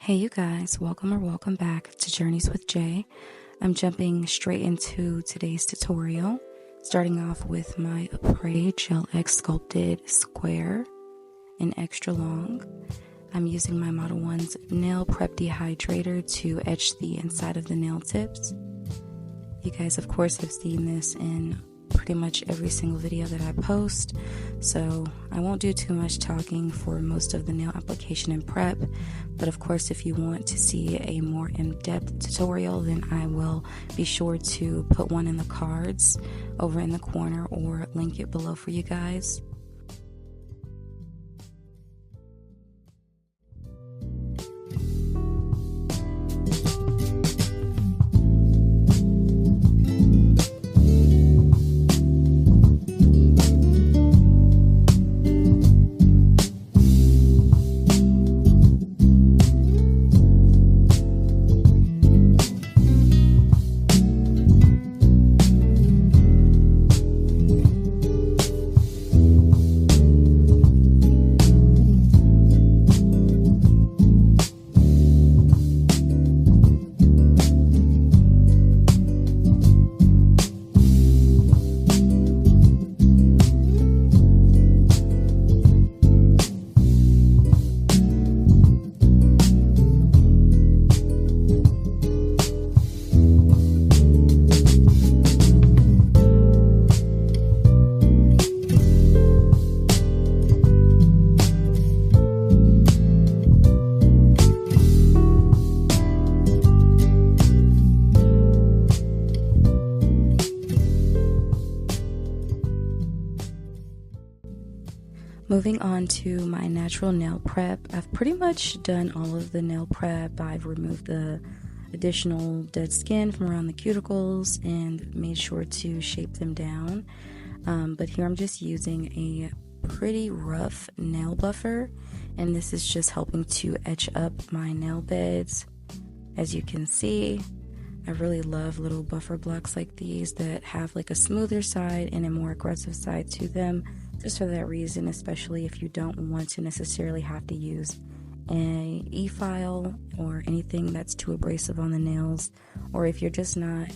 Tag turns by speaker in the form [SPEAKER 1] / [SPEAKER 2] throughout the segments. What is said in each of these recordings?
[SPEAKER 1] Hey you guys, welcome back to Journeys with Jay. I'm jumping straight into today's tutorial, starting off with my Prey Gel X Sculpted Square in extra long. I'm using my Model 1's Nail Prep Dehydrator to etch the inside of the nail tips. You guys of course have seen this in pretty much every single video that I post, so I won't do too much talking for most of the nail application and prep, but of course if you want to see a more in-depth tutorial, then I will be sure to put one in the cards over in the corner or link it below for you guys. Moving on to my natural nail prep, I've pretty much done all of the nail prep. I've removed the additional dead skin from around the cuticles and made sure to shape them down. But here I'm just using a pretty rough nail buffer, and this is just helping to etch up my nail beds. As you can see, I really love little buffer blocks like these that have like a smoother side and a more aggressive side to them. Just for that reason, especially if you don't want to necessarily have to use an e-file or anything that's too abrasive on the nails, or if you're just not,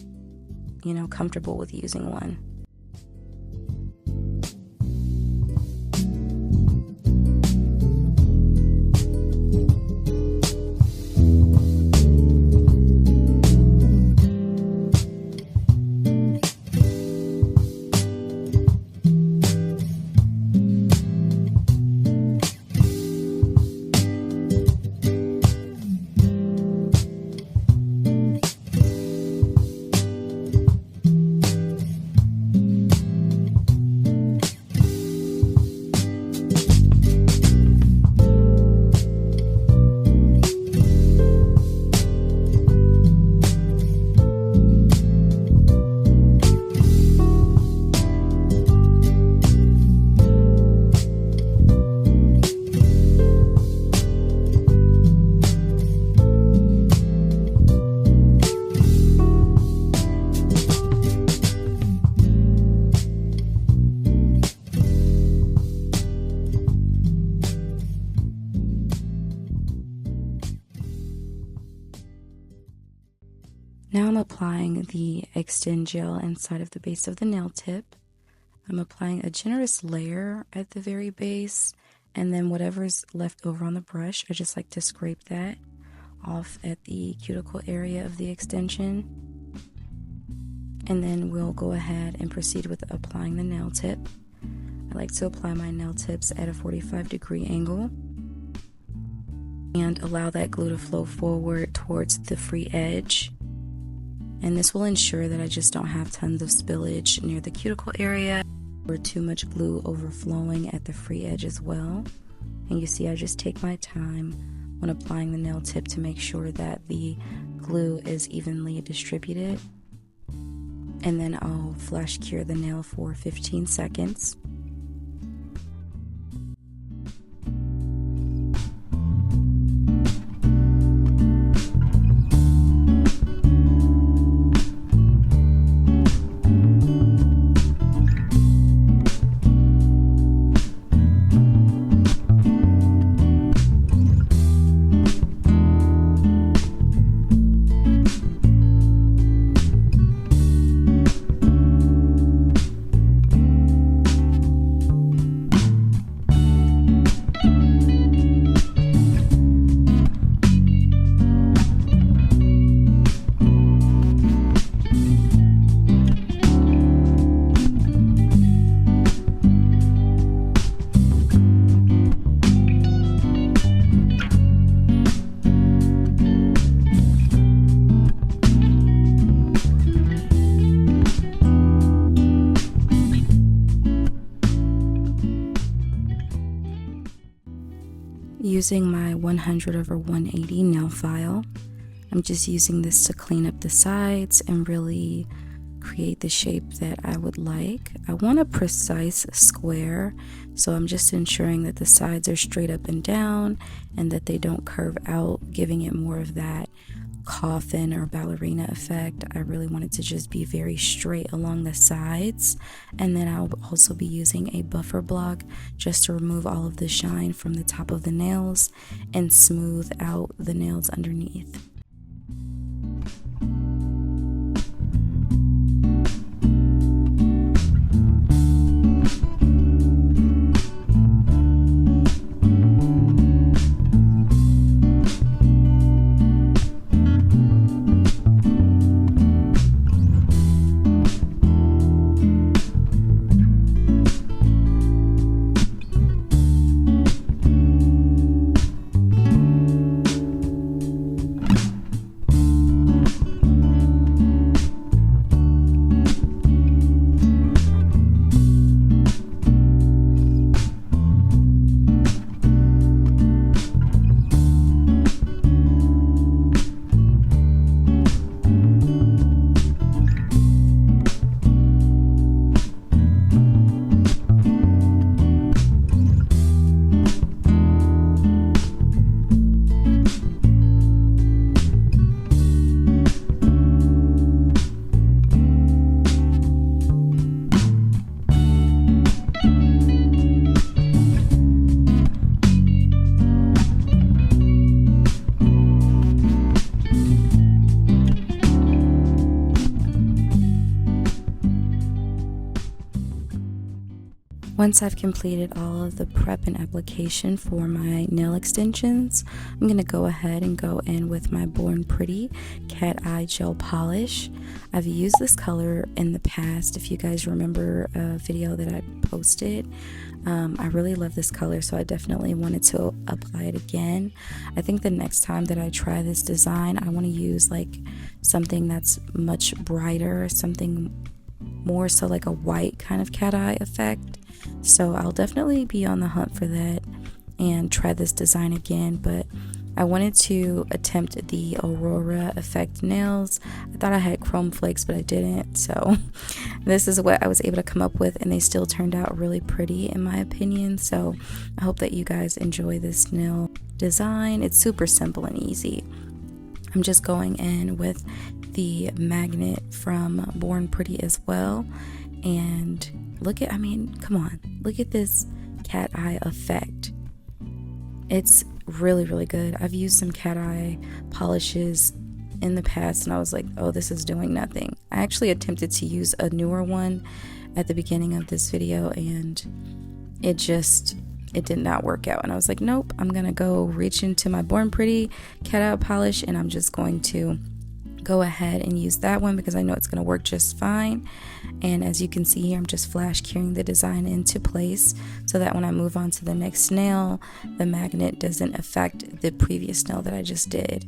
[SPEAKER 1] comfortable with using one. Now I'm applying the Extend Gel inside of the base of the nail tip. I'm applying a generous layer at the very base, and then whatever's left over on the brush, I just like to scrape that off at the cuticle area of the extension. And then we'll go ahead and proceed with applying the nail tip. I like to apply my nail tips at a 45-degree angle and allow that glue to flow forward towards the free edge. And this will ensure that I just don't have tons of spillage near the cuticle area or too much glue overflowing at the free edge as well. And you see I just take my time when applying the nail tip to make sure that the glue is evenly distributed. And then I'll flash cure the nail for 15 seconds. using my 100/180 nail file. I'm just using this to clean up the sides and really create the shape that I would like. I want a precise square, so I'm just ensuring that the sides are straight up and down and that they don't curve out, giving it more of that coffin or ballerina effect. I really want it to just be very straight along the sides. And then I'll also be using a buffer block just to remove all of the shine from the top of the nails and smooth out the nails underneath. Once I've completed all of the prep and application for my nail extensions, I'm going to go ahead and go in with my Born Pretty Cat Eye Gel Polish. I've used this color in the past, if you guys remember a video that I posted. I really love this color, so I definitely wanted to apply it again. I think the next time that I try this design, I want to use like something that's much brighter, something more so like a white kind of cat eye effect. So I'll definitely be on the hunt for that and try this design again, but I wanted to attempt the Aurora effect nails. I thought I had chrome flakes, but I didn't, so this is what I was able to come up with, and they still turned out really pretty in my opinion. So I hope that you guys enjoy this nail design. It's super simple and easy. I'm just going in with the magnet from Born Pretty as well, and come on, look at this cat eye effect. It's really, really good. I've used some cat eye polishes in the past and I was like, oh, this is doing nothing. I actually attempted to use a newer one at the beginning of this video and it did not work out. And I was like, nope, I'm gonna go reach into my Born Pretty cat eye polish and I'm just going to go ahead and use that one because I know it's going to work just fine. And as you can see here, I'm just flash curing the design into place so that when I move on to the next nail, the magnet doesn't affect the previous nail that I just did.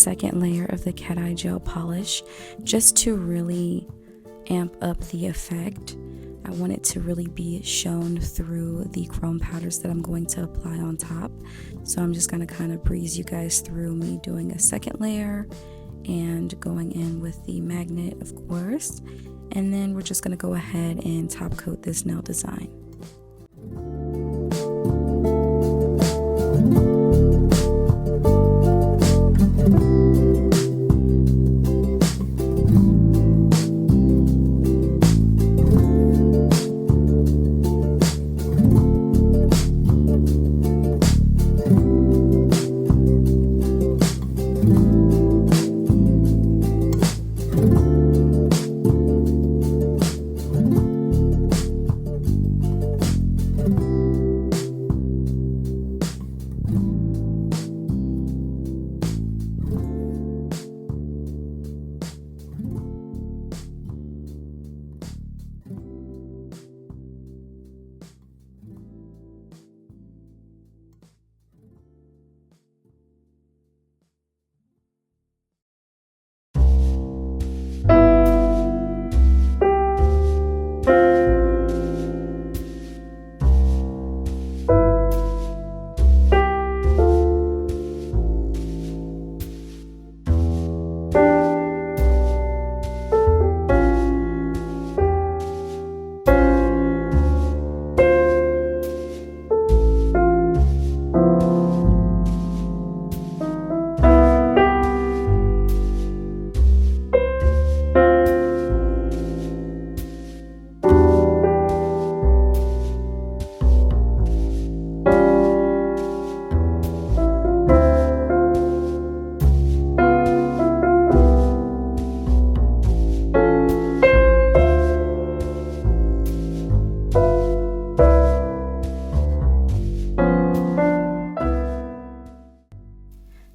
[SPEAKER 1] second layer of the cat eye gel polish just to really amp up the effect. I want it to really be shown through the chrome powders that I'm going to apply on top. So I'm just going to kind of breeze you guys through me doing a second layer and going in with the magnet, of course. And then we're just going to go ahead and top coat this nail design.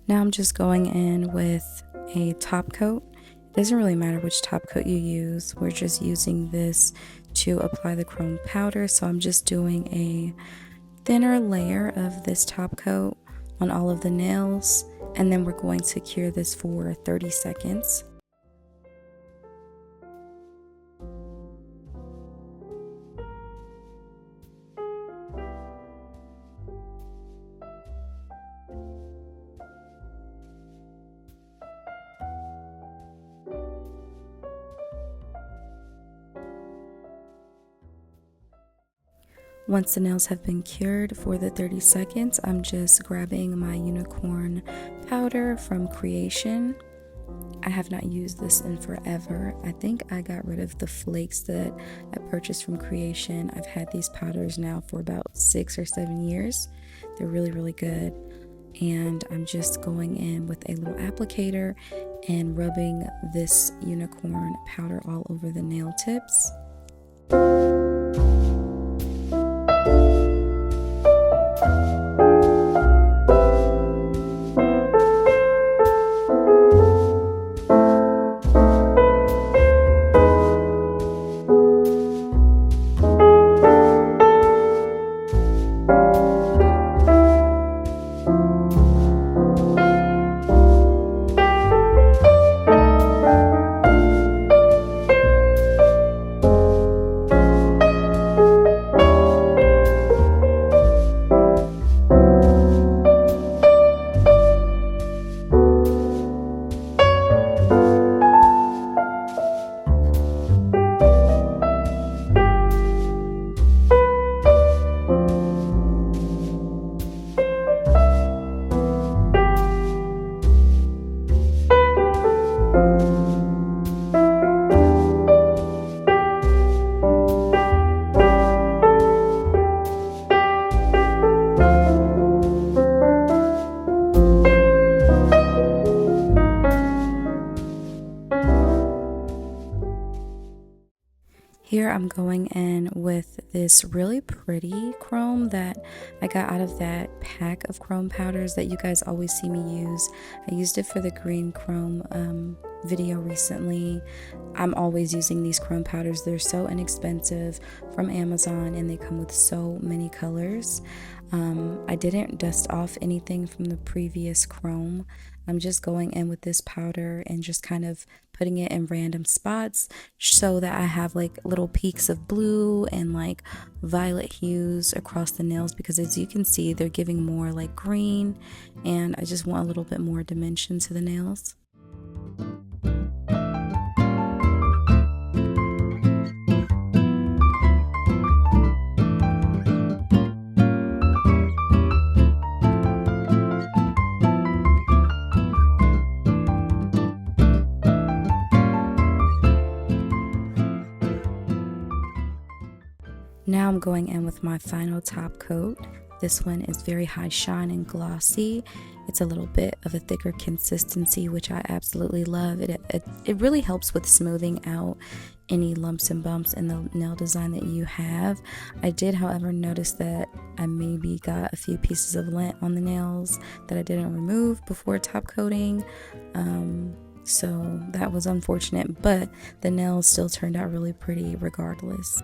[SPEAKER 1] Now I'm just going in with a top coat. It doesn't really matter which top coat you use. We're just using this to apply the chrome powder. So I'm just doing a thinner layer of this top coat on all of the nails. And then we're going to cure this for 30 seconds. Once the nails have been cured for the 30 seconds, I'm just grabbing my unicorn powder from Creation. I have not used this in forever. I think I got rid of the flakes that I purchased from Creation. I've had these powders now for about 6 or 7 years. They're really, really good. And I'm just going in with a little applicator and rubbing this unicorn powder all over the nail tips. Here I'm going in with this really pretty chrome that I got out of that pack of chrome powders that you guys always see me use. I used it for the green chrome video recently. I'm always using these chrome powders. They're so inexpensive from Amazon and they come with so many colors. I didn't dust off anything from the previous chrome I'm just going in with this powder and just kind of putting it in random spots so that I have like little peaks of blue and like violet hues across the nails, because as you can see, they're giving more like green, and I just want a little bit more dimension to the nails. Now I'm going in with my final top coat. This one is very high shine and glossy. It's a little bit of a thicker consistency, which I absolutely love. It really helps with smoothing out any lumps and bumps in the nail design that you have. I did, however, notice that I maybe got a few pieces of lint on the nails that I didn't remove before top coating. So that was unfortunate, but the nails still turned out really pretty regardless.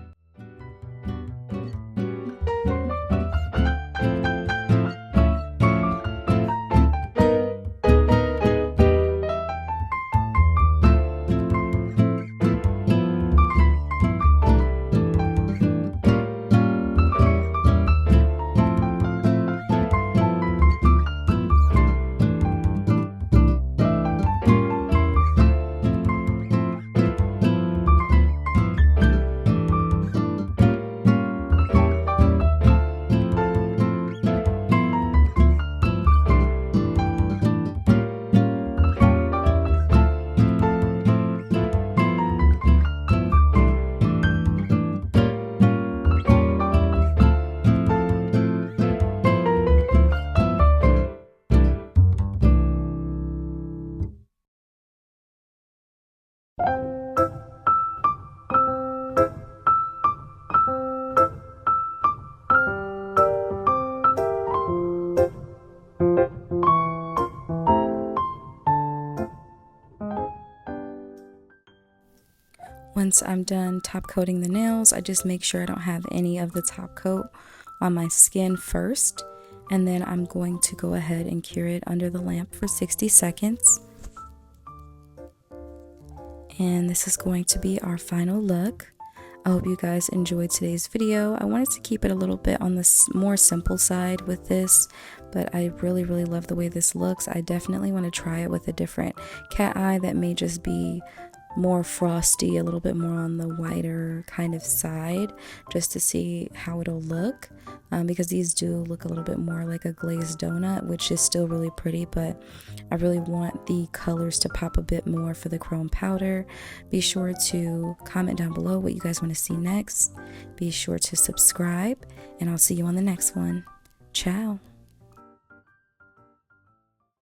[SPEAKER 1] Once I'm done top coating the nails, I just make sure I don't have any of the top coat on my skin first, and then I'm going to go ahead and cure it under the lamp for 60 seconds. And this is going to be our final look. I hope you guys enjoyed today's video. I wanted to keep it a little bit on the more simple side with this, but I really love the way this looks. I definitely want to try it with a different cat eye that may just be more frosty, a little bit more on the whiter kind of side, just to see how it'll look, because these do look a little bit more like a glazed donut, which is still really pretty, but I really want the colors to pop a bit more for the chrome powder. Be sure to comment down below what you guys want to see next. Be sure to subscribe, and I'll see you on the next one. Ciao.